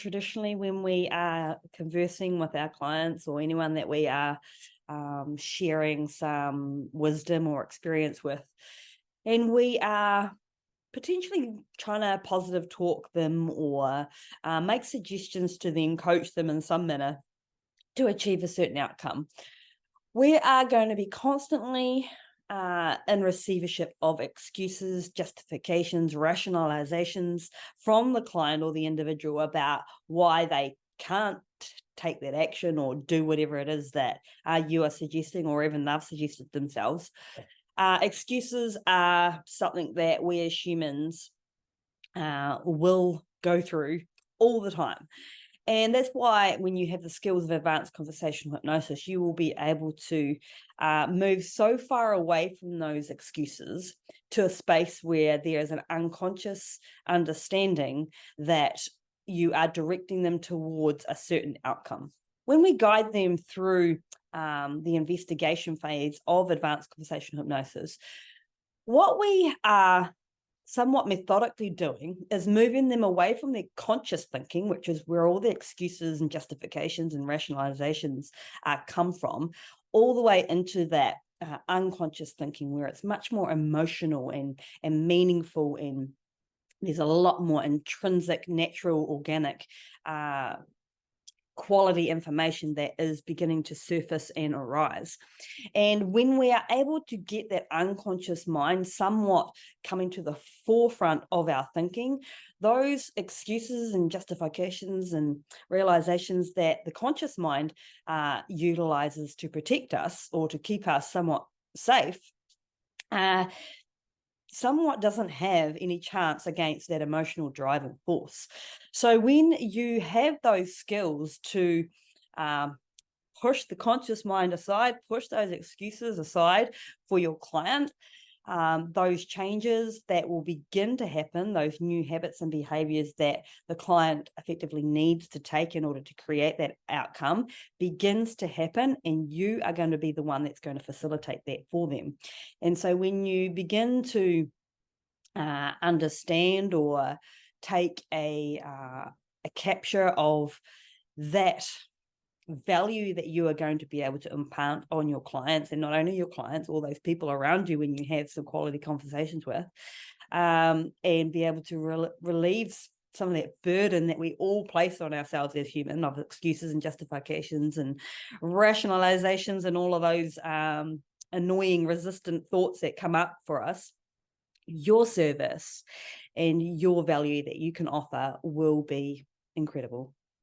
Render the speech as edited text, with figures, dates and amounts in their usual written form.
Traditionally, when we are conversing with our clients or anyone that we are sharing some wisdom or experience with, and we are potentially trying to positive talk them or make suggestions to them, coach them in some manner to achieve a certain outcome, we are going to be constantly in receivership of excuses, justifications, rationalizations from the client or the individual about why they can't take that action or do whatever it is that you are suggesting, or even they've suggested themselves. Excuses are something that we as humans will go through all the time. And that's why when you have the skills of advanced conversational hypnosis, you will be able to move so far away from those excuses to a space where there is an unconscious understanding that you are directing them towards a certain outcome. When we guide them through the investigation phase of advanced conversational hypnosis, what we are somewhat methodically doing is moving them away from their conscious thinking, which is where all the excuses and justifications and rationalizations come from, all the way into that unconscious thinking, where it's much more emotional and meaningful, and there's a lot more intrinsic, natural, organic quality information that is beginning to surface and arise. And when we are able to get that unconscious mind somewhat coming to the forefront of our thinking, those excuses and justifications and realizations that the conscious mind utilizes to protect us or to keep us somewhat safe, somewhat doesn't have any chance against that emotional driving force. So when you have those skills to push the conscious mind aside, push those excuses aside for your client, those changes that will begin to happen, those new habits and behaviors that the client effectively needs to take in order to create that outcome begins to happen, and you are going to be the one that's going to facilitate that for them. And so when you begin to understand or take a capture of that value that you are going to be able to impart on your clients, and not only your clients, all those people around you when you have some quality conversations with, and be able to relieve some of that burden that we all place on ourselves as human, of excuses and justifications and rationalizations and all of those annoying, resistant thoughts that come up for us. Your service and your value that you can offer will be incredible.